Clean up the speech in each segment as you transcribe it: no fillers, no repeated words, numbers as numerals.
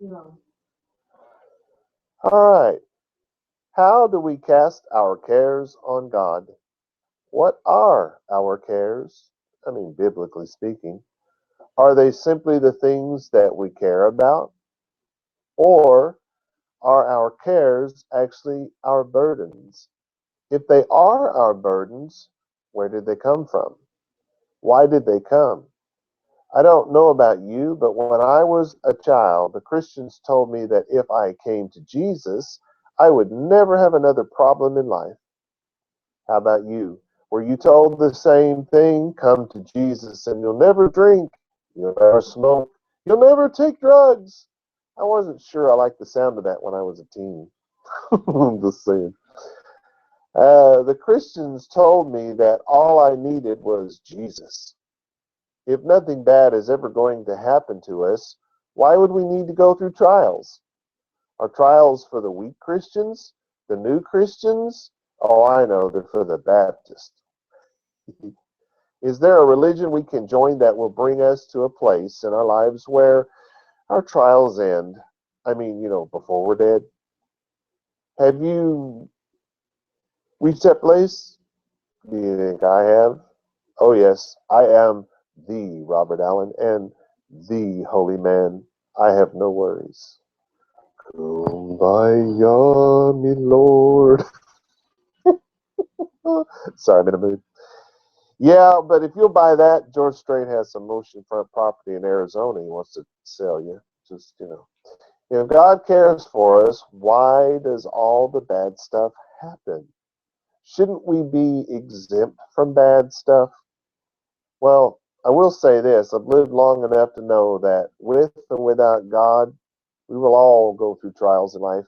All right. How do we cast our cares on God? What are our cares? I mean, biblically speaking. Are they simply the things that we care about? Or are our cares actually our burdens? If they are our burdens, where did they come from? Why did they come? I don't know about you, but when I was a child, the Christians told me that if I came to Jesus, I would never have another problem in life. How about you? Were you told the same thing? Come to Jesus and you'll never drink, you'll never smoke, you'll never take drugs. I wasn't sure I liked the sound of that when I was a teen. I'm just saying. The Christians told me that all I needed was Jesus. If nothing bad is ever going to happen to us, why would we need to go through trials? Are trials for the weak Christians? The new Christians? Oh, I know, they're for the Baptists. Is there a religion we can join that will bring us to a place in our lives where our trials end? I mean, before we're dead. Have you reached that place? Do you think I have? Oh, yes, I am the Robert Allen and the holy man. I have no worries. Kumbaya, me Lord. Sorry, I'm in a mood. Yeah, but if you'll buy that, George Strait has some oceanfront property in Arizona he wants to sell you. Just. If God cares for us, why does all the bad stuff happen? Shouldn't we be exempt from bad stuff? Well, I will say this. I've lived long enough to know that with or without God, we will all go through trials in life.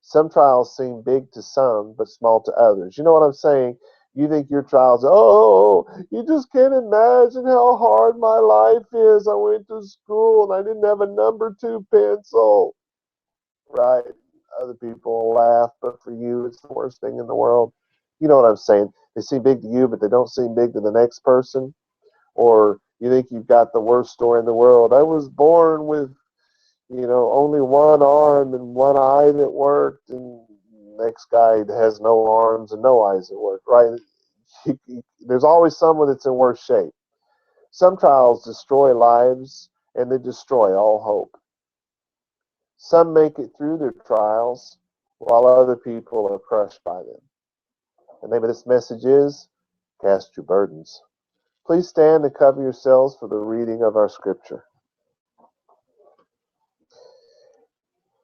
Some trials seem big to some, but small to others. You know what I'm saying? You think your trials, oh, you just can't imagine how hard my life is. I went to school and I didn't have a number two pencil. Right? Other people laugh, but for you, it's the worst thing in the world. You know what I'm saying? They seem big to you, but they don't seem big to the next person. Or you think you've got the worst story in the world. I was born with only one arm and one eye that worked, and the next guy has no arms and no eyes that work, right? There's always someone that's in worse shape. Some trials destroy lives, and they destroy all hope. Some make it through their trials, while other people are crushed by them. The name of this message is Cast Your Burdens. Please stand and cover yourselves for the reading of our scripture.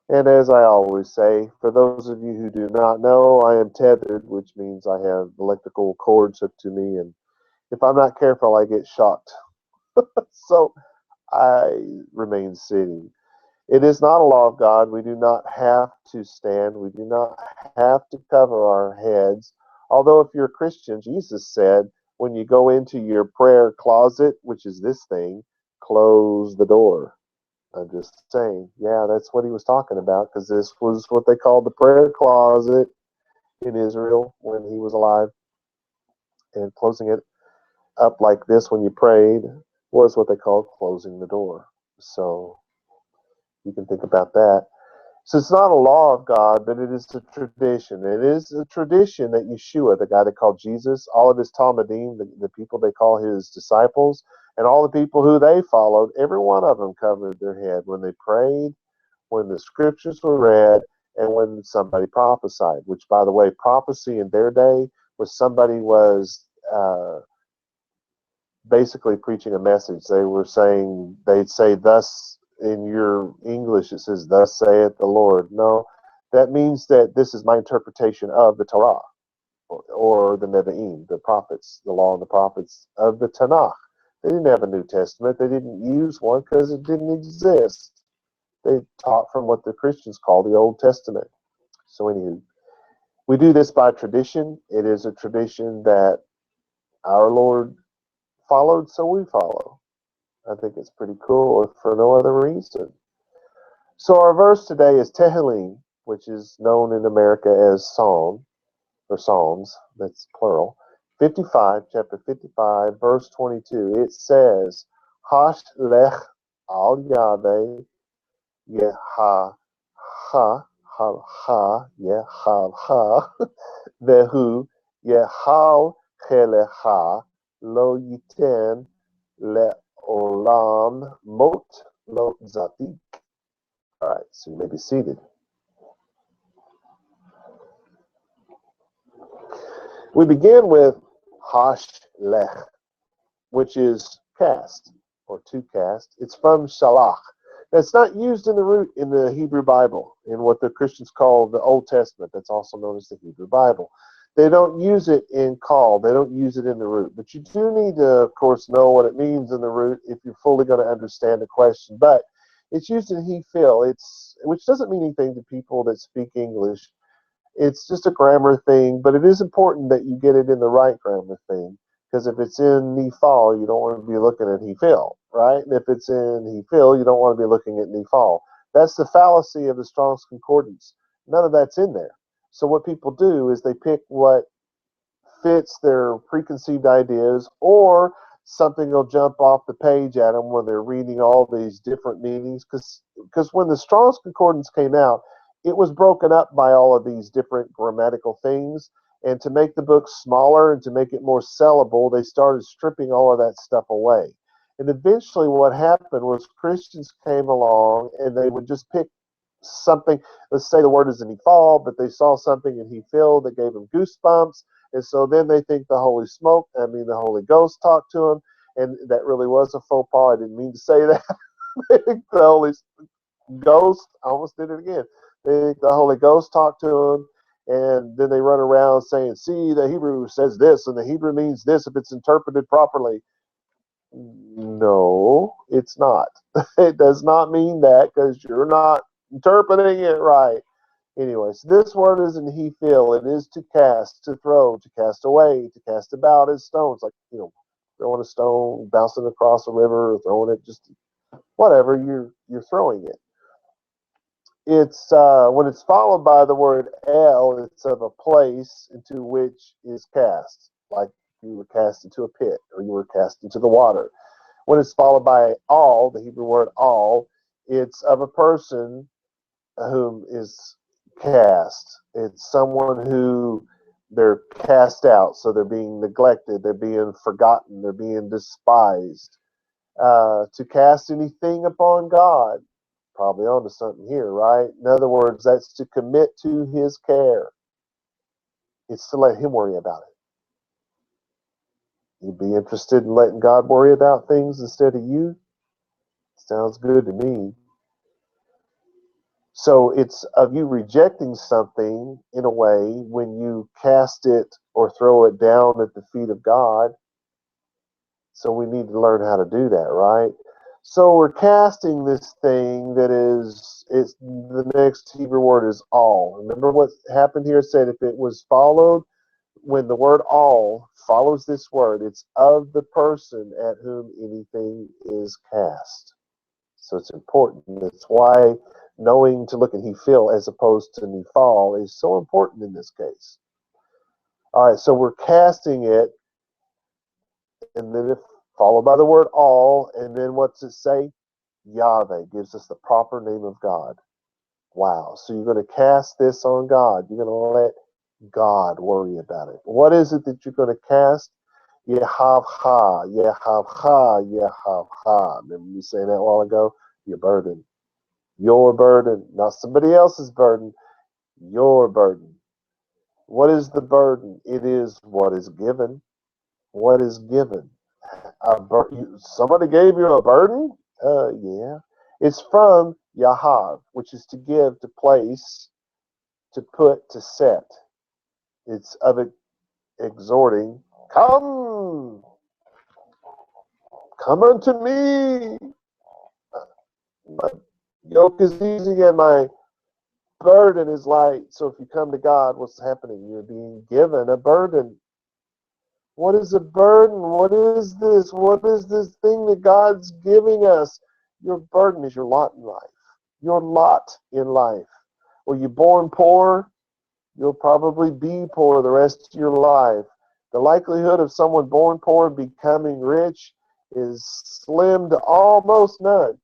And as I always say, for those of you who do not know, I am tethered, which means I have electrical cords hooked to me, and if I'm not careful, I get shocked. So I remain sitting. It is not a law of God. We do not have to stand. We do not have to cover our heads. Although, if you're a Christian, Jesus said, when you go into your prayer closet, which is this thing, close the door. I'm just saying, yeah, that's what he was talking about because this was what they called the prayer closet in Israel when he was alive. And closing it up like this when you prayed was what they called closing the door. So you can think about that. So it's not a law of God, but it is a tradition. It is a tradition that Yeshua, the guy they called Jesus, all of his Talmudim, the people they call his disciples, and all the people who they followed, every one of them covered their head when they prayed, when the scriptures were read, and when somebody prophesied, which, by the way, prophecy in their day was somebody was basically preaching a message. They were saying, they'd say, thus, in your English, it says, thus saith the Lord. No, that means that this is my interpretation of the Torah or the Nevi'im, the prophets, the law and the prophets of the Tanakh. They didn't have a New Testament. They didn't use one because it didn't exist. They taught from what the Christians call the Old Testament. So, anywho, we do this by tradition. It is a tradition that our Lord followed, so we follow. I think it's pretty cool, if for no other reason. So our verse today is Tehillim, which is known in America as Psalm, or Psalms, that's plural. 55, chapter 55, verse 22. It says, Hash lech al Yahweh Yeha ha ha Yehav ha Vehu Yehal Chelecha Lo Yiten Le'olam Mot Lo Zadik. All right, so you may be seated. We begin with Hashlech, which is cast or to cast. It's from Shalach. That's not used in the root in the Hebrew Bible, in what the Christians call the Old Testament. That's also known as the Hebrew Bible. They don't use it in call. They don't use it in the root. But you do need to, of course, know what it means in the root if you're fully going to understand the question. But it's used in he, fil, which doesn't mean anything to people that speak English. It's just a grammar thing, but it is important that you get it in the right grammar thing, because if it's in Nephal, you don't want to be looking at Nephil, right? And if it's in Nephil, you don't want to be looking at Nephal. That's the fallacy of the Strong's Concordance. None of that's in there. So what people do is they pick what fits their preconceived ideas, or something will jump off the page at them when they're reading all these different meanings. Because when the Strong's Concordance came out, it was broken up by all of these different grammatical things. And to make the book smaller and to make it more sellable, they started stripping all of that stuff away. And eventually what happened was Christians came along and they would just pick something. Let's say the word is in Nephal, but they saw something in Nephil that gave them goosebumps. And so then they think the the Holy Ghost talked to them. And that really was a faux pas. I didn't mean to say that. They think the Holy Ghost, I almost did it again. They think the Holy Ghost talked to them, and then they run around saying, see, the Hebrew says this, and the Hebrew means this if it's interpreted properly. No, it's not. It does not mean that, because you're not interpreting it right. Anyways, this word is in he, fil. It is to cast, to throw, to cast away, to cast about as stones, like, throwing a stone, bouncing across a river, or throwing it, just whatever, you're throwing it. It's when it's followed by the word el, it's of a place into which is cast, like you were cast into a pit or you were cast into the water. When it's followed by all, the Hebrew word all, it's of a person whom is cast. It's someone who they're cast out, so they're being neglected, they're being forgotten, they're being despised. To cast anything upon God, probably onto something here, right? In other words, that's to commit to his care. It's to let him worry about it. You'd be interested in letting God worry about things instead of you? Sounds good to me. So it's of you rejecting something in a way when you cast it or throw it down at the feet of God. So we need to learn how to do that, right? So we're casting this thing that it's the next Hebrew word is all. Remember what happened here? It said if it was followed, when the word all follows this word, it's of the person at whom anything is cast. So it's important. That's why knowing to look at he, fil as opposed to Nephal is so important in this case. All right, so we're casting it, and then if followed by the word all, and then what's it say? Yahweh gives us the proper name of God. Wow. So you're going to cast this on God. You're going to let God worry about it. What is it that you're going to cast? Yehavcha, Yehavcha, Yehavcha. Remember me saying that a while ago? Your burden. Your burden. Not somebody else's burden. Your burden. What is the burden? It is what is given. What is given? Somebody gave you a burden? Yeah. It's from Yahav, which is to give, to place, to put, to set. It's of it exhorting, come unto me. My yoke is easy and my burden is light. So if you come to God, what's happening? You're being given a burden. What is a burden? What is this? What is this thing that God's giving us? Your burden is your lot in life. Your lot in life. Were you born poor? You'll probably be poor the rest of your life. The likelihood of someone born poor becoming rich is slim to almost none.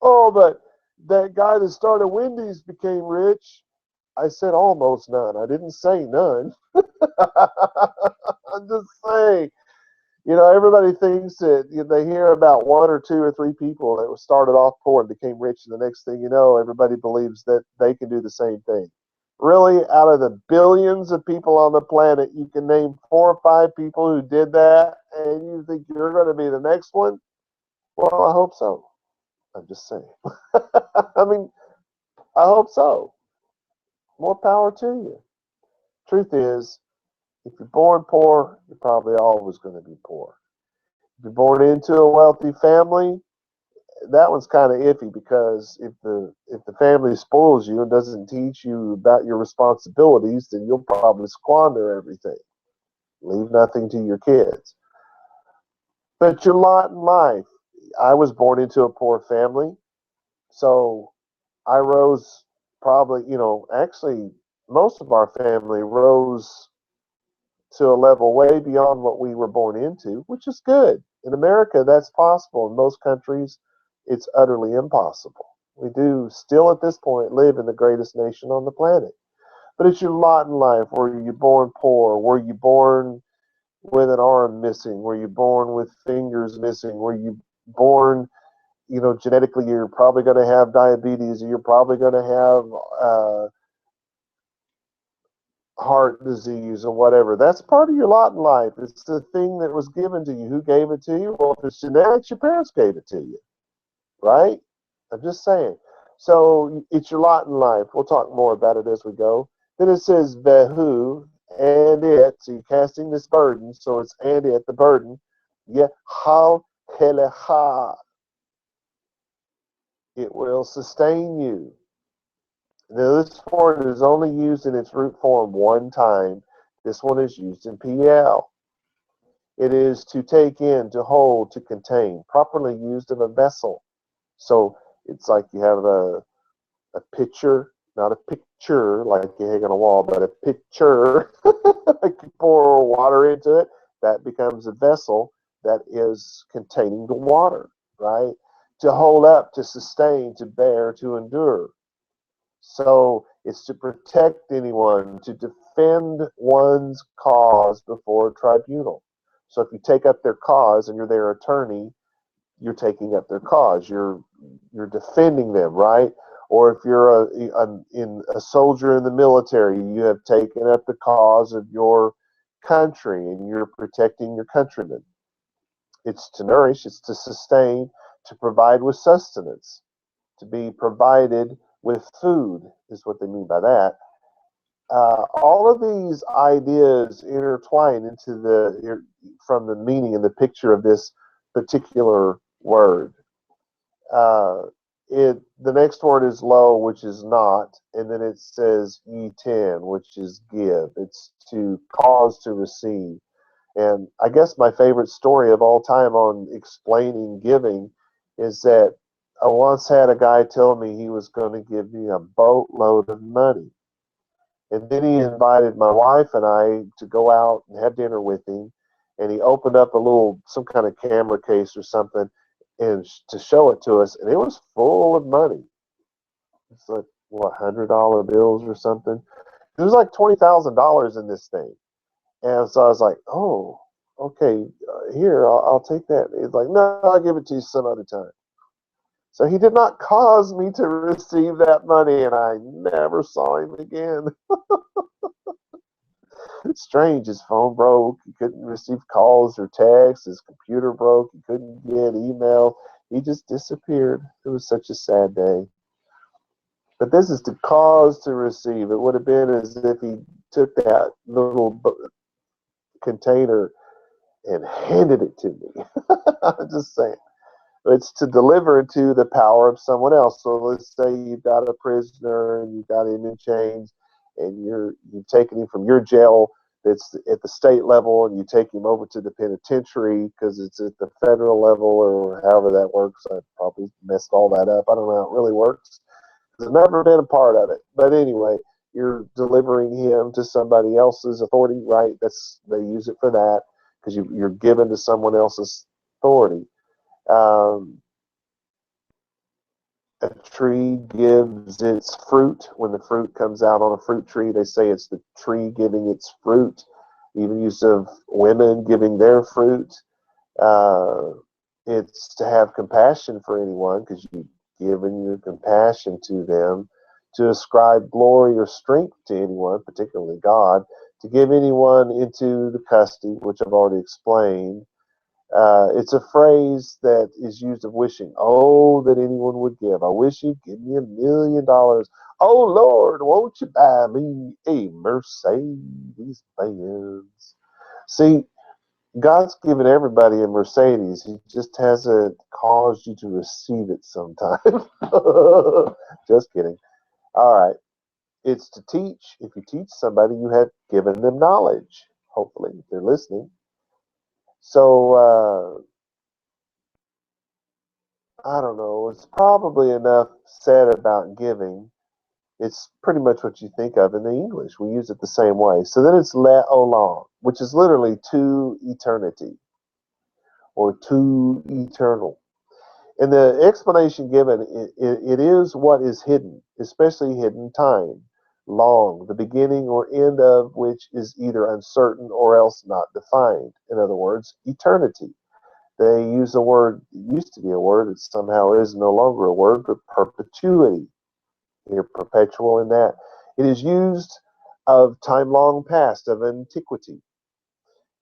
Oh, but that guy that started Wendy's became rich. I said almost none. I didn't say none. I'm just saying. Everybody thinks that they hear about one or two or three people that started off poor and became rich, and the next thing you know, everybody believes that they can do the same thing. Really, out of the billions of people on the planet, you can name 4 or 5 people who did that, and you think you're going to be the next one? Well, I hope so. I'm just saying. I mean, I hope so. More power to you. Truth is, if you're born poor, you're probably always going to be poor. If you're born into a wealthy family, that one's kind of iffy, because if the family spoils you and doesn't teach you about your responsibilities, then you'll probably squander everything. Leave nothing to your kids. But your lot in life. I was born into a poor family, so I rose probably, actually most of our family rose to a level way beyond what we were born into, which is good. In America, that's possible. In most countries, it's utterly impossible. We do still at this point live in the greatest nation on the planet. But it's your lot in life. Were you born poor? Were you born with an arm missing? Were you born with fingers missing? Were you born, genetically, you're probably going to have diabetes, or you're probably going to have heart disease or whatever. That's part of your lot in life. It's the thing that was given to you. Who gave it to you? Well, if it's genetics, your parents gave it to you, right? I'm just saying. So it's your lot in life. We'll talk more about it as we go. Then it says Vehu and it. So you're casting this burden. So it's and it, the burden. Yehal Helecha. It will sustain you. Now, this word is only used in its root form one time. This one is used in PL. It is to take in, to hold, to contain, properly used in a vessel. So it's like you have a pitcher, not a picture like you hang on a wall, but a pitcher. Like you pour water into it, that becomes a vessel that is containing the water, right? To hold up, to sustain, to bear, to endure. So it's to protect anyone, to defend one's cause before a tribunal. So if you take up their cause and you're their attorney, you're taking up their cause. You're defending them, right? Or if you're a soldier in the military, you have taken up the cause of your country and you're protecting your countrymen. It's to nourish, it's to sustain, to provide with sustenance, to be provided with food is what they mean by that. All of these ideas intertwine from the meaning and the picture of this particular word. The next word is lo, which is not, and then it says yitin, which is give. It's to cause to receive. And I guess my favorite story of all time on explaining giving is that I once had a guy tell me he was going to give me a boatload of money. And then he invited my wife and I to go out and have dinner with him. And he opened up some kind of camera case or something, and to show it to us. And it was full of money. It's like, $100 bills or something. There was like $20,000 in this thing. And so I was like, oh, okay, here, I'll take that. He's like, no, I'll give it to you some other time. So he did not cause me to receive that money, and I never saw him again. It's strange. His phone broke. He couldn't receive calls or texts. His computer broke. He couldn't get email. He just disappeared. It was such a sad day. But this is to cause to receive. It would have been as if he took that little container and handed it to me. I'm just saying. It's to deliver into the power of someone else. So let's say you've got a prisoner and you've got him in chains, and you've taken him from your jail that's at the state level, and you take him over to the penitentiary because it's at the federal level, or however that works. I probably messed all that up. I don't know how it really works. I've never been a part of it. But anyway, you're delivering him to somebody else's authority, right? They use it for that, because you're given to someone else's authority. a tree gives its fruit. When the fruit comes out on a fruit tree, they say it's the tree giving its fruit. Even use of women giving their fruit. Uh, it's to have compassion for anyone because you've given your compassion to them, to ascribe glory or strength to anyone, particularly God, to give anyone into the custody, which I've already explained. It's a phrase that is used of wishing. Oh, that anyone would give. I wish you'd give me $1,000,000. Oh, Lord, won't you buy me a Mercedes Benz? See, God's given everybody a Mercedes. He just hasn't caused you to receive it sometime. Just kidding. All right. It's to teach. If you teach somebody, you have given them knowledge. Hopefully, if they're listening. So, I don't know. It's probably enough said about giving. It's pretty much what you think of in the English. We use it the same way. So then it's le'olam, which is literally to eternity or to eternal. And the explanation given, it is what is hidden, especially hidden time, long, the beginning or end of which is either uncertain or else not defined. In other words, eternity. They use a word, it used to be a word, it somehow is no longer a word, but perpetuity. Here, perpetual in that. It is used of time long past, of antiquity.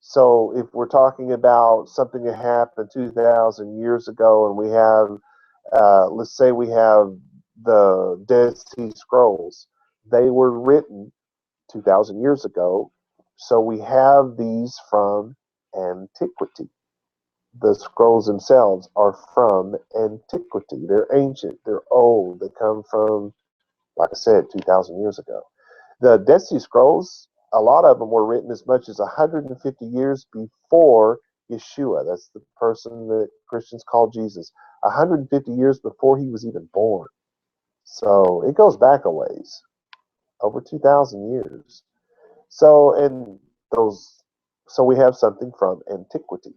So if we're talking about something that happened 2,000 years ago and we have, let's say we have the Dead Sea Scrolls, they were written 2,000 years ago. So we have these from antiquity. The scrolls themselves are from antiquity. They're ancient, they're old, they come from, like I said, 2,000 years ago. The Dead Sea Scrolls, a lot of them were written as much as 150 years before Yeshua. That's the person that Christians call Jesus. 150 years before he was even born. So it goes back a ways, over 2,000 years. So, and those, so we have something from antiquity.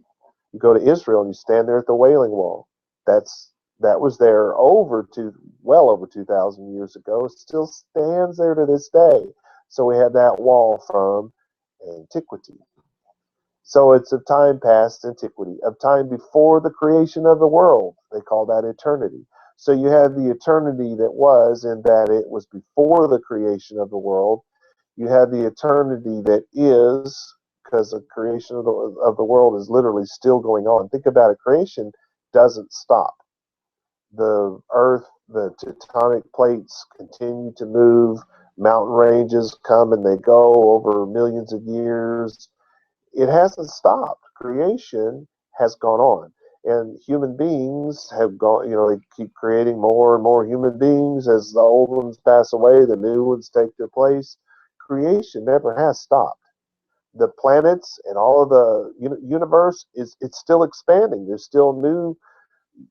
You go to Israel and you stand there at the Wailing Wall. That was there well over 2,000 years ago. It still stands there to this day. So we have that wall from antiquity. So it's of time past antiquity, of time before the creation of the world. They call that eternity. So you have the eternity that was, in that it was before the creation of the world. You have the eternity that is, because the creation of the world is literally still going on. Think about it. Creation doesn't stop. The earth, the tectonic plates continue to move. Mountain ranges come and they go over millions of years. It hasn't stopped. Creation has gone on. And human beings have gone, they keep creating more and more human beings. As the old ones pass away, the new ones take their place. Creation never has stopped. The planets and all of the universe it's still expanding. There's still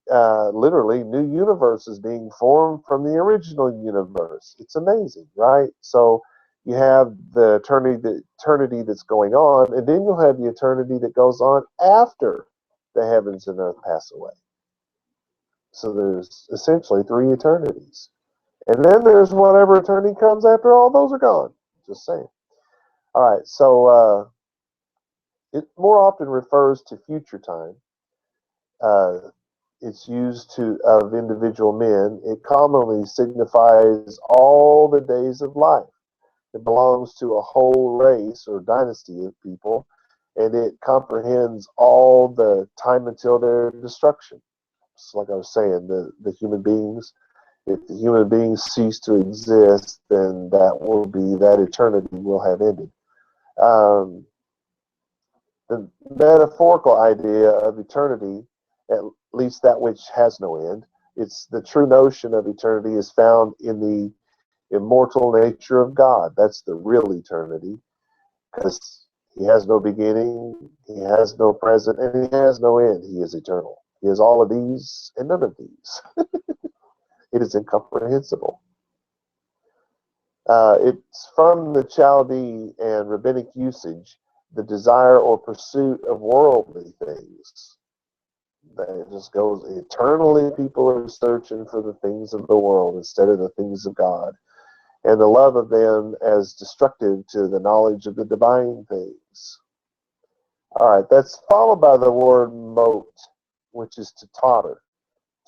literally new universes being formed from the original universe. It's amazing, right? So you have the eternity that's going on, and then you'll have the eternity that goes on after the heavens and earth pass away. So there's essentially three eternities. And then there's whatever eternity comes after all those are gone. Just saying. All right, so it more often refers to future time. It's used of individual men. It commonly signifies all the days of life. It belongs to a whole race or dynasty of people, and it comprehends all the time until their destruction. So like I was saying, the human beings, if the human beings cease to exist, then that eternity will have ended. The metaphorical idea of eternity, at least that which has no end, it's the true notion of eternity is found in the immortal nature of God. That's the real eternity, because he has no beginning, he has no present, and he has no end. He is eternal. He is all of these and none of these. It is incomprehensible. It's from the Chaldee and rabbinic usage, the desire or pursuit of worldly things. It just goes eternally. People are searching for the things of the world instead of the things of God, and the love of them as destructive to the knowledge of the divine things. All right, that's followed by the word mote, which is to totter,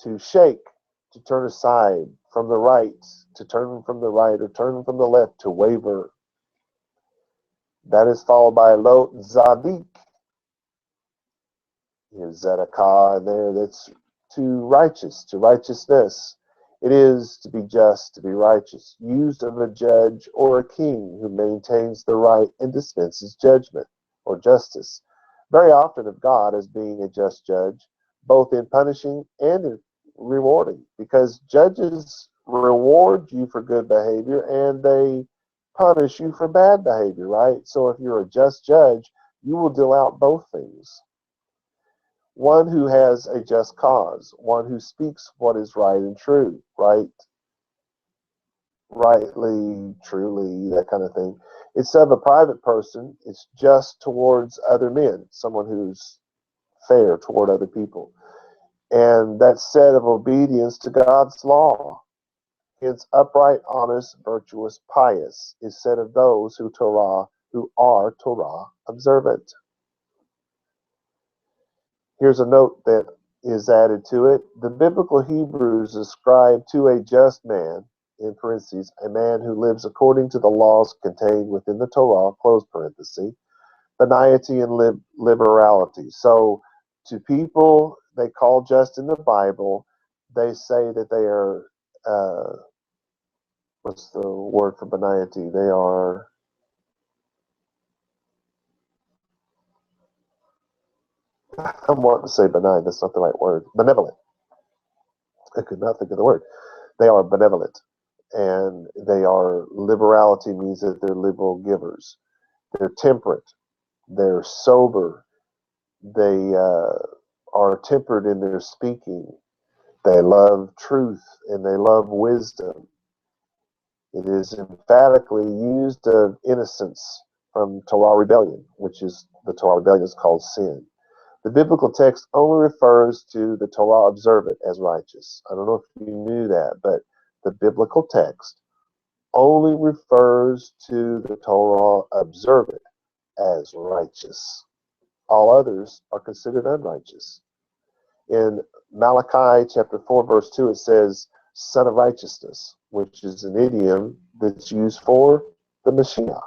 to shake, to turn aside from the right, to turn from the right, or turn from the left, to waver. That is followed by lot zadik. Here's Zedekiah there. That's to righteous, to righteousness. It is to be just, to be righteous, used of a judge or a king who maintains the right and dispenses judgment or justice. Very often of God as being a just judge, both in punishing and in rewarding, because judges reward you for good behavior and they punish you for bad behavior, right? So if you're a just judge, you will deal out both things. One who has a just cause, one who speaks what is right and true, right, rightly, truly, that kind of thing. Instead of a private person, it's just towards other men, someone who's fair toward other people. And that set of obedience to God's law. Hence, upright, honest, virtuous, pious is said of those who are Torah observant. Here's a note that is added to it. The biblical Hebrews ascribe to a just man, in parentheses, a man who lives according to the laws contained within the Torah, close parenthesis, benignity and liberality. So to people they call just in the Bible, they say that they are, what's the word for benignity? They are, I'm wanting to say benign, that's not the right word. Benevolent. I could not think of the word. They are benevolent. And they are, liberality means that they're liberal givers. They're temperate. They're sober. They are tempered in their speaking. They love truth and they love wisdom. It is emphatically used of innocence from Torah rebellion, which is the Torah rebellion is called sin. The biblical text only refers to the Torah observant as righteous. I don't know if you knew that, but the biblical text only refers to the Torah observant as righteous. All others are considered unrighteous. In Malachi chapter 4, verse 2, it says, son of righteousness, which is an idiom that's used for the Mashiach,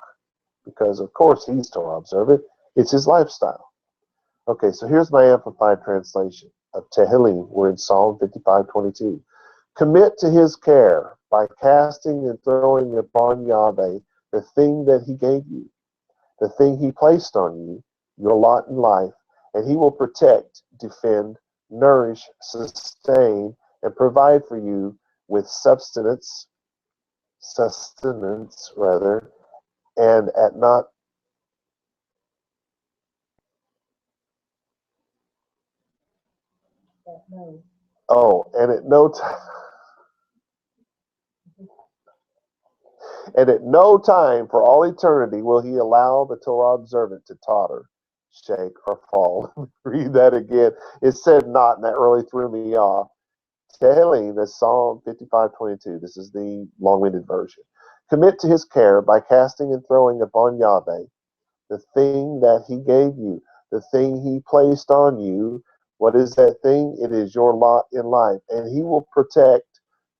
because of course he's Torah observant. It's his lifestyle. Okay, so here's my amplified translation of Tehillim. We're in Psalm 55:22. Commit to his care by casting and throwing upon Yahweh the thing that he gave you, the thing he placed on you, your lot in life, and he will protect, defend, nourish, sustain, and provide for you with sustenance rather, and at not and at no time and at no time for all eternity will he allow the Torah observant to totter, shake, or fall. Read that again. It said not, and that really threw me off. Tehillim, that's Psalm 55:22. This is the long-winded version. Commit to his care by casting and throwing upon Yahweh the thing that he gave you, the thing he placed on you. What is that thing? It is your lot in life. And he will protect,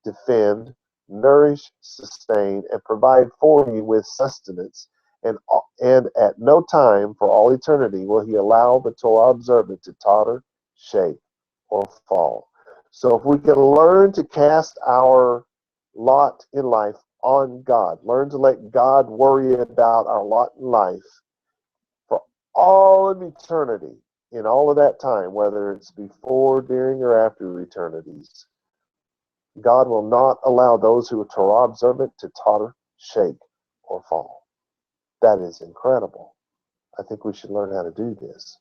defend, nourish, sustain, and provide for you with sustenance. And at no time for all eternity will he allow the Torah observant to totter, shake, or fall. So if we can learn to cast our lot in life on God, learn to let God worry about our lot in life for all of eternity, in all of that time, whether it's before, during, or after eternities, God will not allow those who are Torah observant to totter, shake, or fall. That is incredible. I think we should learn how to do this.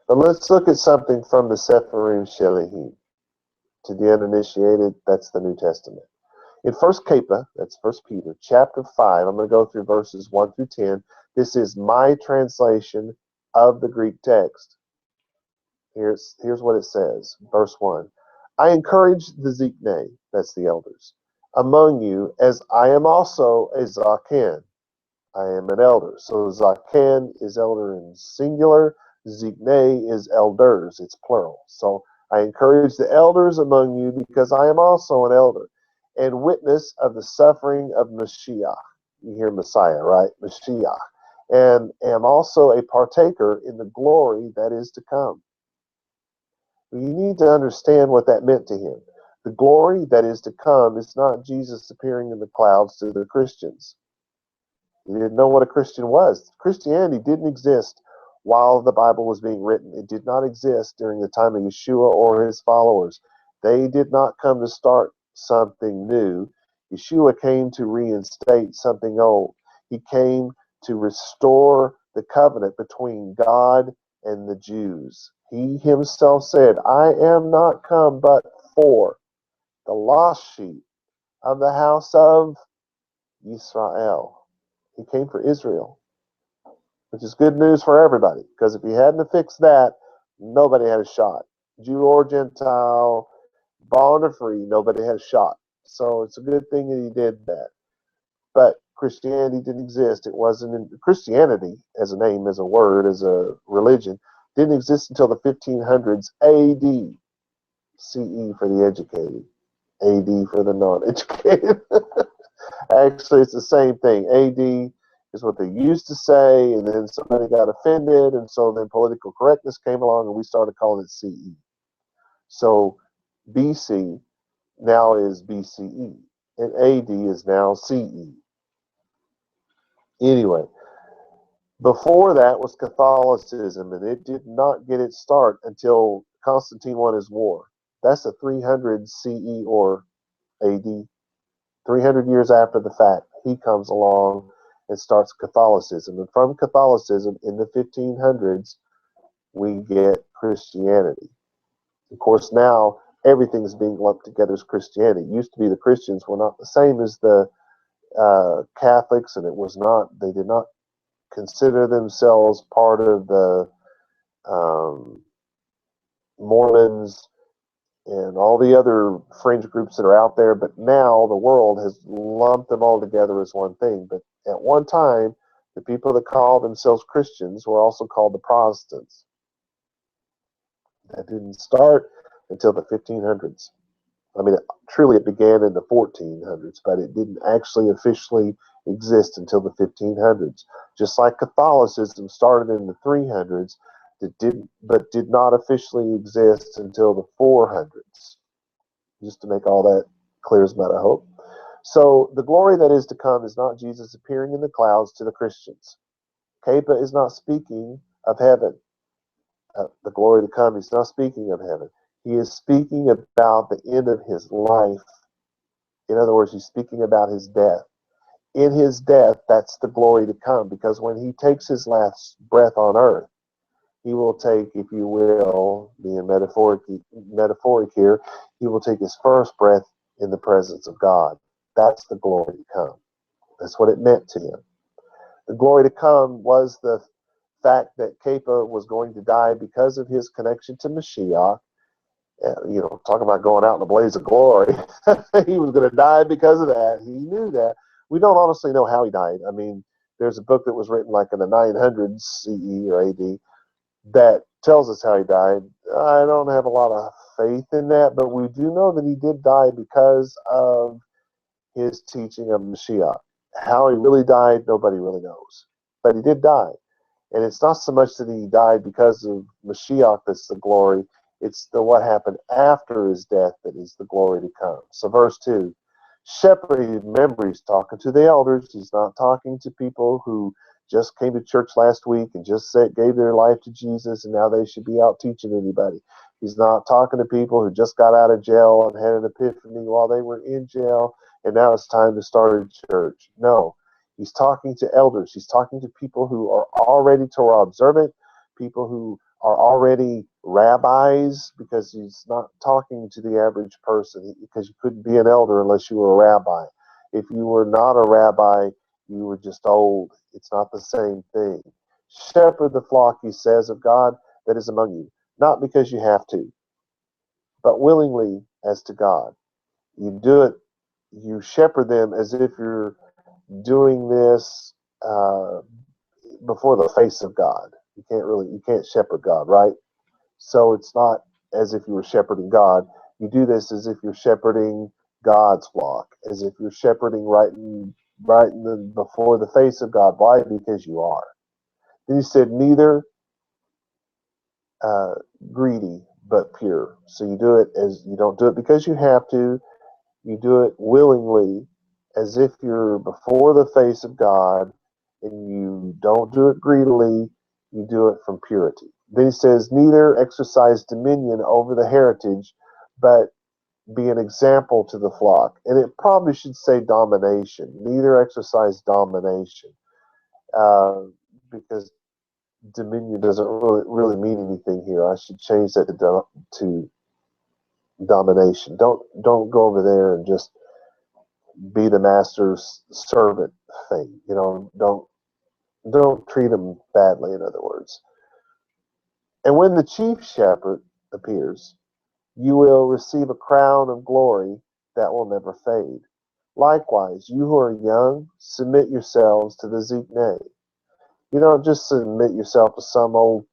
But let's look at something from the Sepharim Shelihim. To the uninitiated, that's the New Testament. In 1 Kepa, that's 1 Peter, chapter 5, I'm going to go through verses 1 through 10. This is my translation of the Greek text. Here's what it says. Verse 1. I encourage the Zikne, that's the elders, among you, as I am also a Zaken. I am an elder. So Zaken is elder in singular. Zikne is elders. It's plural. So I encourage the elders among you because I am also an elder and witness of the suffering of Mashiach. You hear Messiah, right? Mashiach. And am also a partaker in the glory that is to come. You need to understand what that meant to him. The glory that is to come is not Jesus appearing in the clouds to the Christians. He didn't know what a Christian was. Christianity didn't exist while the Bible was being written. It did not exist during the time of Yeshua or his followers. They did not come to start something new. Yeshua came to reinstate something old. He came to restore the covenant between God and the Jews. He himself said, I am not come but for the lost sheep of the house of Israel. He came for Israel, which is good news for everybody, because if he hadn't fixed that, nobody had a shot. Jew or Gentile, bond or free, nobody had a shot. So it's a good thing that he did that. But Christianity didn't exist. It wasn't in Christianity as a name, as a word, as a religion, didn't exist until the 1500s AD. CE for the educated, AD for the non-educated. Actually, it's the same thing. AD is what they used to say, and then somebody got offended, and so then political correctness came along, and we started calling it CE. So BC now is BCE, and AD is now CE. Anyway, before that was Catholicism, and it did not get its start until Constantine won his war. That's a 300 CE or AD. 300 years after the fact, he comes along and starts Catholicism. And from Catholicism in the 1500s, we get Christianity. Of course, now everything's being lumped together as Christianity. It used to be the Christians were not the same as the Catholics, and it was not, they did not consider themselves part of the Mormons and all the other fringe groups that are out there, but now the world has lumped them all together as one thing. But at one time, the people that called themselves Christians were also called the Protestants. That didn't start until the 1500s. I mean, truly it began in the 1400s, but it didn't actually officially exist until the 1500s. Just like Catholicism started in the 300s, but did not officially exist until the 400s. Just to make all that clear as mud, I hope. So the glory that is to come is not Jesus appearing in the clouds to the Christians. Kepa is not speaking of heaven. The glory to come, he's not speaking of heaven. He is speaking about the end of his life. In other words, he's speaking about his death. In his death, that's the glory to come, because when he takes his last breath on earth, he will take, if you will, being metaphoric here, he will take his first breath in the presence of God. That's the glory to come. That's what it meant to him. The glory to come was the fact that Kepa was going to die because of his connection to Mashiach. Talking about going out in a blaze of glory. He was going to die because of that. He knew that. We don't honestly know how he died. I mean, there's a book that was written like in the 900s CE or AD that tells us how he died. I don't have a lot of faith in that, but we do know that he did die because of his teaching of Mashiach. How he really died, nobody really knows. But he did die. And it's not so much that he died because of Mashiach that's the glory. It's the what happened after his death that is the glory to come. So verse 2, shepherd, remember, he's talking to the elders. He's not talking to people who just came to church last week and just gave their life to Jesus and now they should be out teaching anybody. He's not talking to people who just got out of jail and had an epiphany while they were in jail and now it's time to start a church. No, he's talking to elders. He's talking to people who are already Torah observant, people who are already rabbis, because he's not talking to the average person, because you couldn't be an elder unless you were a rabbi. If you were not a rabbi, you were just old. It's not the same thing. Shepherd the flock, he says, of God that is among you. not because you have to, but willingly as to God. You do it, you shepherd them as if you're doing this before the face of God. You can't shepherd God, right? So it's not as if you were shepherding God. You do this as if you're shepherding God's flock, as if you're shepherding before the face of God. Why? Because you are. Then he said, neither uh, greedy but pure. So you do it as you don't do it because you have to. You do it willingly, as if you're before the face of God, and you don't do it greedily. You do it from purity. Then he says, neither exercise dominion over the heritage, but be an example to the flock. And it probably should say domination. Neither exercise domination, because dominion doesn't really mean anything here. I should change that to domination. Don't go over there and just be the master's servant thing. Don't treat them badly. In other words, and when the chief shepherd appears, you will receive a crown of glory that will never fade. Likewise, you who are young, submit yourselves to the Zikne. You don't just submit yourself to some old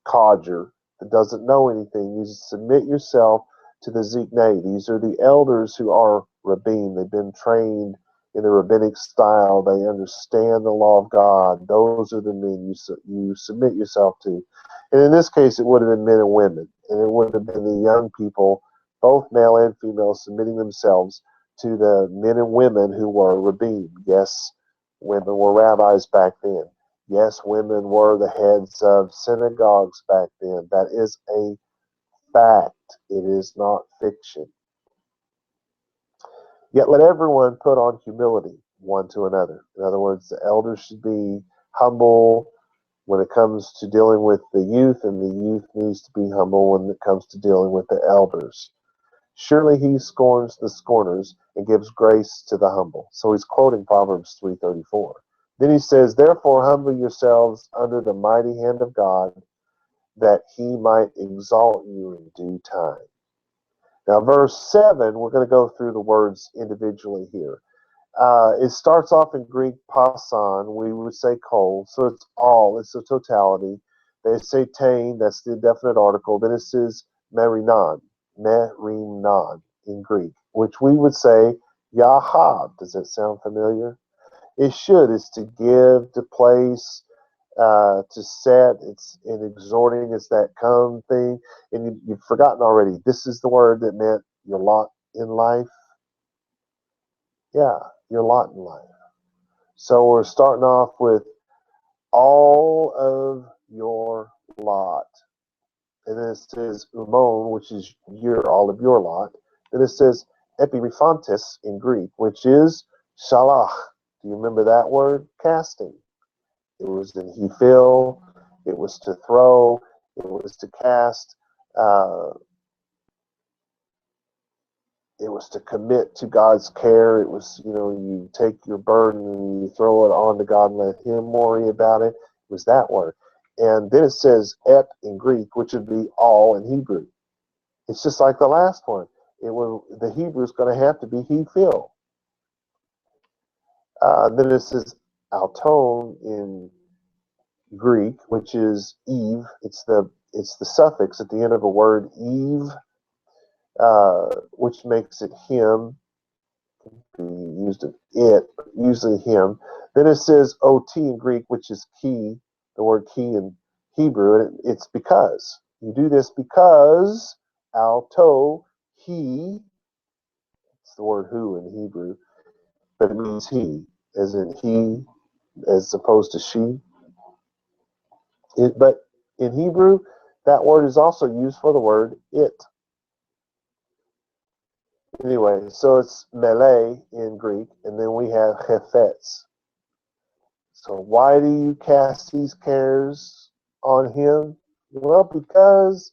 codger that doesn't know anything. You submit yourself to the Zikne. These are the elders who are rabbin. They've been trained in the rabbinic style. They understand the law of God. Those are the men you submit yourself to. And in this case, it would have been men and women. And it would have been the young people, both male and female, submitting themselves to the men and women who were rabbin. Yes, women were rabbis back then. Yes, women were the heads of synagogues back then. That is a fact. It is not fiction. Yet let everyone put on humility one to another. In other words, the elders should be humble when it comes to dealing with the youth, and the youth needs to be humble when it comes to dealing with the elders. Surely he scorns the scorners and gives grace to the humble. So he's quoting Proverbs 3:34. Then he says, therefore humble yourselves under the mighty hand of God, that he might exalt you in due time. Now, verse 7, we're going to go through the words individually here. It starts off in Greek, pasan, we would say kol, so it's all, it's a totality. They say tain, that's the definite article. Then it says merinon in Greek, which we would say yahab. Does that sound familiar? It should. It's to give, to place, to set. It's in exhorting. It's that come thing. And you've forgotten already. This is the word that meant your lot in life. Yeah, your lot in life. So we're starting off with all of your lot. And then it says umon, which is all of your lot. Then it says epiriphantes in Greek, which is shalach. Do you remember that word? Casting. It was in hefil. It was to throw. It was to cast. It was to commit to God's care. It was, you take your burden and you throw it onto God and let Him worry about it. It was that word. And then it says ep in Greek, which would be all in Hebrew. It's just like the last one. The Hebrew is going to have to be hefil. Then it says auton in Greek, which is Eve. It's the suffix at the end of a word, Eve, which makes it him. Be used of it, usually him. Then it says ot in Greek, which is key. The word key in Hebrew, and it's because. You do this because auto he. It's the word who in Hebrew, but it means he, as in he, as opposed to she. But in Hebrew, that word is also used for the word it. Anyway, so it's melee in Greek, and then we have chefetz. So why do you cast these cares on him? Well, because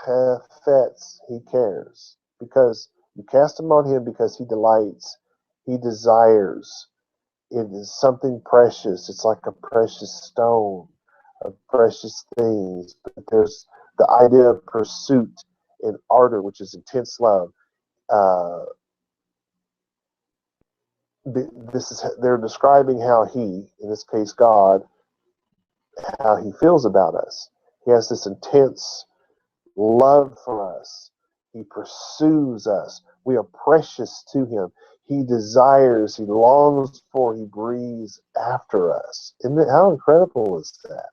chefetz, he cares. Because you cast them on him because he delights, he desires. It is something precious. It's like a precious stone of precious things. But there's The idea of pursuit and ardor, which is intense love. Uh, they're describing how he, in this case God, how he feels about us. He has this intense love for us. He pursues us. We are precious to him. He desires, he longs for, he breathes after us. Isn't it, how incredible is that?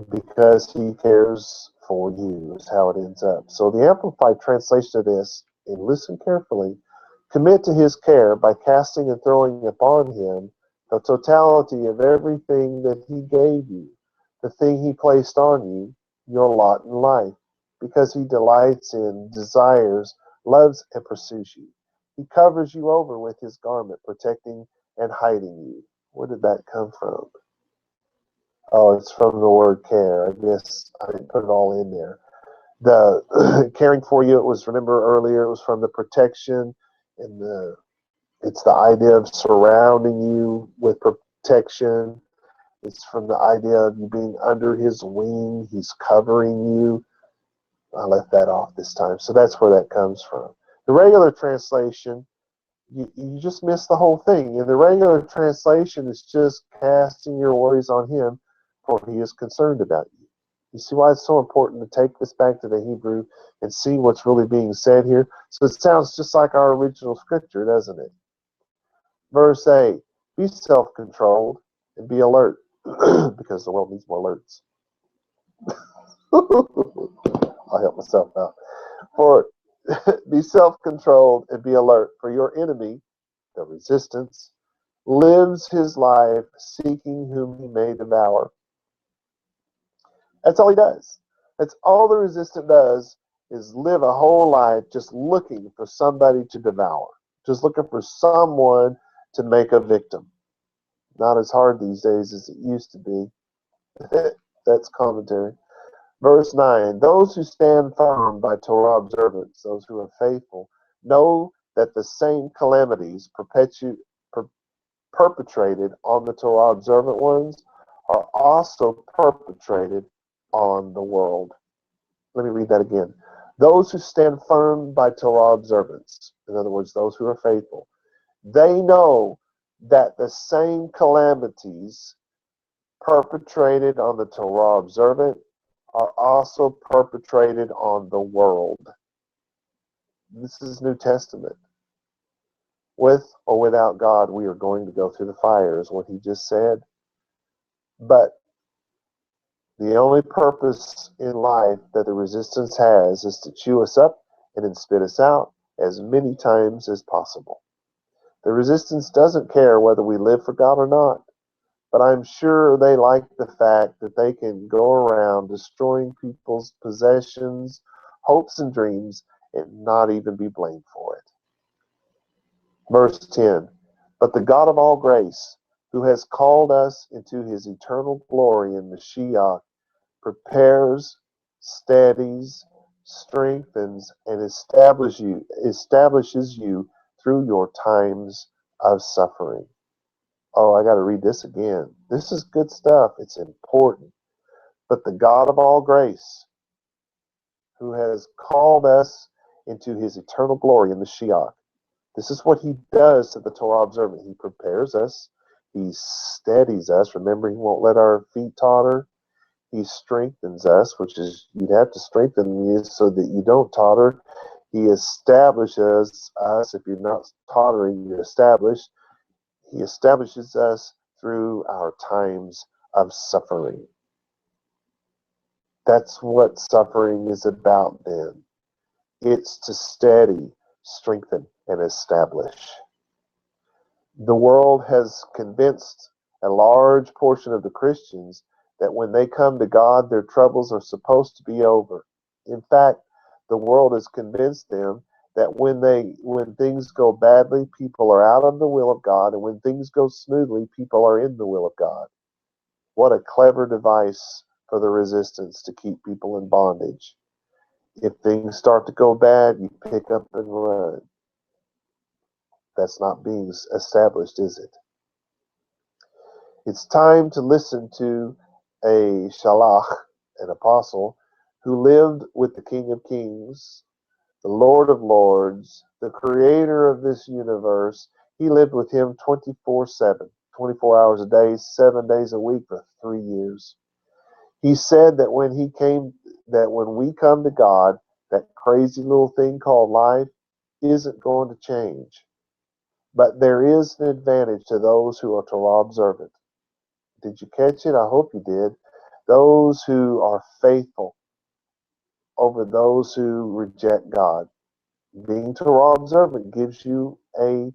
Because he cares for you is how it ends up. So the Amplified translation of this, and listen carefully, commit to his care by casting and throwing upon him the totality of everything that he gave you, the thing he placed on you, your lot in life, because he delights in, desires, loves, and pursues you. He covers you over with his garment, protecting and hiding you. Where did that come from? Oh, it's from the word care. I guess I didn't put it all in there. The caring for you, it was, remember earlier, it was from the protection and it's the idea of surrounding you with protection. It's from the idea of you being under his wing. He's covering you. I left that off this time. So that's where that comes from. The regular translation, you just miss the whole thing. In the regular translation, it's just casting your worries on him, for he is concerned about you. You see why it's so important to take this back to the Hebrew and see what's really being said here? So it sounds just like our original scripture, doesn't it? Verse 8, be self-controlled and be alert, because the world needs more alerts. I'll help myself out. For be self-controlled and be alert, for your enemy, the resistance, lives his life seeking whom he may devour. That's all he does. That's all the resistant does, is live a whole life just looking for somebody to devour, just looking for someone to make a victim. Not as hard these days as it used to be. That's commentary. Verse 9, those who stand firm by Torah observance, those who are faithful, know that the same calamities perpetrated on the Torah observant ones are also perpetrated on the world. Let me read that again. Those who stand firm by Torah observance, in other words, those who are faithful, they know that the same calamities perpetrated on the Torah observant are also perpetrated on the world. This is New Testament. With or without God, we are going to go through the fire, is what he just said. But the only purpose in life that the resistance has is to chew us up and then spit us out as many times as possible. The resistance doesn't care whether we live for God or not, but I'm sure they like the fact that they can go around destroying people's possessions, hopes, and dreams and not even be blamed for it. Verse 10, but the God of all grace, who has called us into his eternal glory in Mashiach, prepares, steadies, strengthens, and establishes you through your times of suffering. Oh, I got to read this again. This is good stuff. It's important. But the God of all grace, who has called us into his eternal glory in the Mashiach. This is what he does to the Torah observant. He prepares us. He steadies us. Remember, he won't let our feet totter. He strengthens us, which is, you'd have to strengthen you so that you don't totter. He establishes us. If you're not tottering, you're established. He establishes us through our times of suffering. That's what suffering is about then. It's to steady, strengthen, and establish. The world has convinced a large portion of the Christians that when they come to God, their troubles are supposed to be over. In fact, the world has convinced them that when things go badly, people are out of the will of God, and when things go smoothly, people are in the will of God. What a clever device for the resistance to keep people in bondage. If things start to go bad, you pick up and run. That's not being established, is it? It's time to listen to a shalach, an apostle, who lived with the King of Kings, the Lord of Lords, the creator of this universe. He lived with him 24/7, 24 hours a day, 7 days a week for 3 years. He said that when we come to God, that crazy little thing called life isn't going to change. But there is an advantage to those who are Torah observant. Did you catch it? I hope you did. Those who are faithful over those who reject God. Being Torah observant gives you a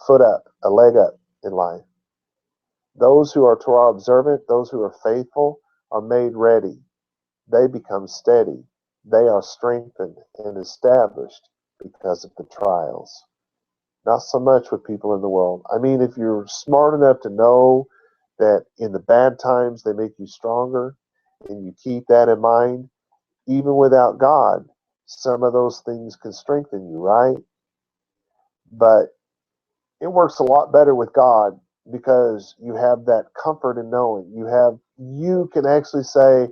foot up, a leg up in life. Those who are Torah observant, those who are faithful, are made ready. They become steady. They are strengthened and established because of the trials. Not so much with people in the world. I mean, if you're smart enough to know that in the bad times they make you stronger, and you keep that in mind, even without God, some of those things can strengthen you, right? But it works a lot better with God because you have that comfort in knowing you can actually say,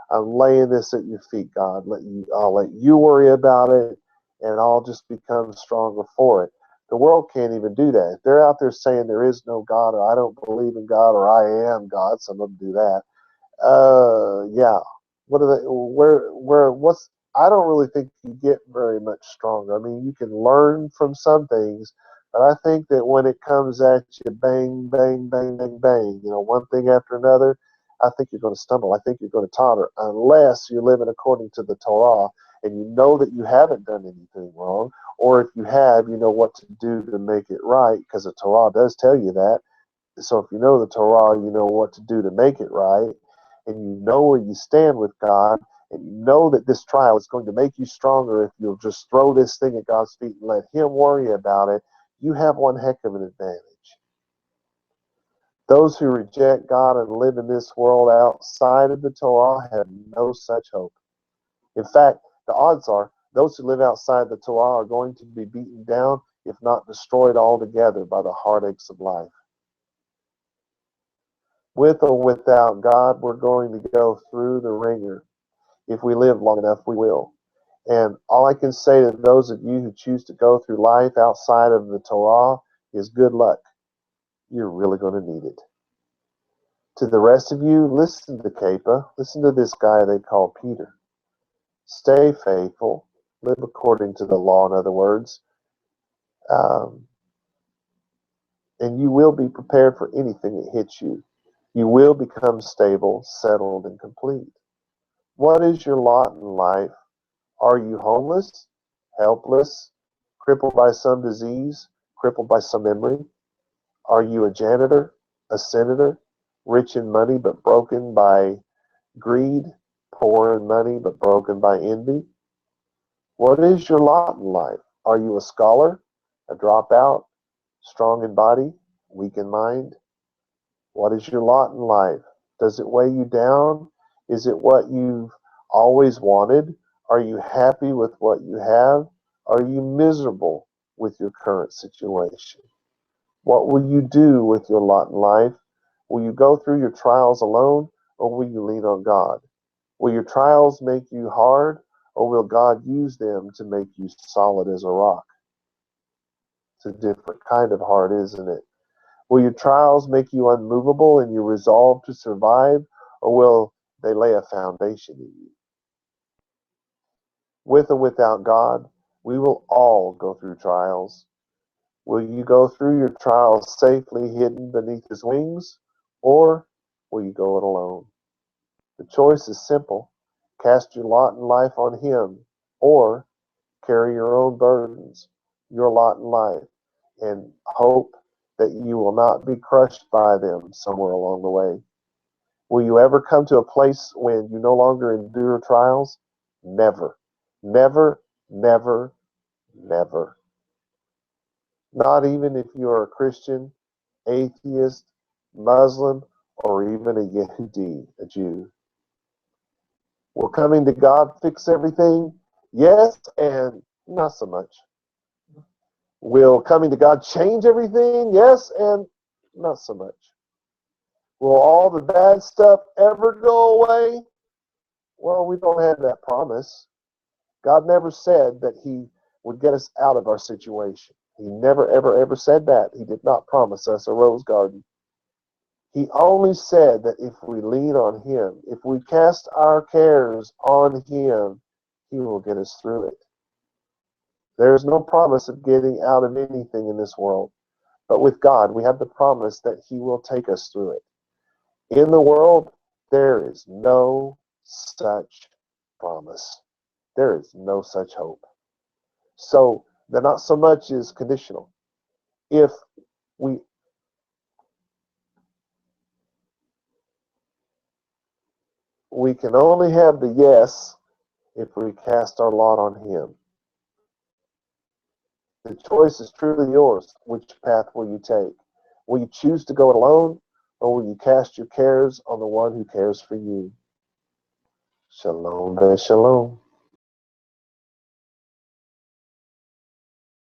I'm laying this at your feet, God. I'll let you worry about it, and I'll just become stronger for it. The world can't even do that. If they're out there saying there is no God, or I don't believe in God, or I am God, some of them do that. Yeah. What are they? What's? I don't really think you get very much stronger. I mean, you can learn from some things, but I think that when it comes at you, bang, bang, bang, bang, bang, one thing after another, I think you're going to stumble. I think you're going to totter, unless you're living according to the Torah and you know that you haven't done anything wrong, or if you have, you know what to do to make it right, because the Torah does tell you that. So if you know the Torah, you know what to do to make it right, and you know where you stand with God, and you know that this trial is going to make you stronger if you'll just throw this thing at God's feet and let Him worry about it, you have one heck of an advantage. Those who reject God and live in this world outside of the Torah have no such hope. In fact, the odds are those who live outside the Torah are going to be beaten down, if not destroyed altogether, by the heartaches of life. With or without God, we're going to go through the ringer. If we live long enough, we will. And all I can say to those of you who choose to go through life outside of the Torah is good luck. You're really going to need it. To the rest of you, listen to Kepa. Listen to this guy they call Peter. Stay faithful. Live according to the law, in other words. And you will be prepared for anything that hits you. You will become stable, settled, and complete. What is your lot in life? Are you homeless, helpless, crippled by some disease, crippled by some memory? Are you a janitor, a senator, rich in money but broken by greed, poor in money but broken by envy? What is your lot in life? Are you a scholar, a dropout, strong in body, weak in mind? What is your lot in life? Does it weigh you down? Is it what you've always wanted? Are you happy with what you have? Are you miserable with your current situation? What will you do with your lot in life? Will you go through your trials alone, or will you lean on God? Will your trials make you hard, or will God use them to make you solid as a rock? It's a different kind of hard, isn't it? Will your trials make you unmovable and you resolve to survive, or will they lay a foundation in you? With or without God, we will all go through trials. Will you go through your trials safely hidden beneath His wings, or will you go it alone? The choice is simple. Cast your lot in life on Him, or carry your own burdens, your lot in life, and hope that you will not be crushed by them somewhere along the way. Will you ever come to a place when you no longer endure trials? Never. Never, never, never. Not even if you are a Christian, atheist, Muslim, or even a Yehudi, a Jew. Will coming to God fix everything? Yes, and not so much. Will coming to God change everything? Yes, and not so much. Will all the bad stuff ever go away? Well, we don't have that promise. God never said that He would get us out of our situation. He never, ever, ever said that. He did not promise us a rose garden. He only said that if we lean on Him, if we cast our cares on Him, He will get us through it. There is no promise of getting out of anything in this world. But with God, we have the promise that He will take us through it. In the world, there is no such promise. There is no such hope. So the not so much is conditional. If we can only have the yes if we cast our lot on Him. The choice is truly yours. Which path will you take? Will you choose to go it alone, or will you cast your cares on the one who cares for you? Shalom, shalom.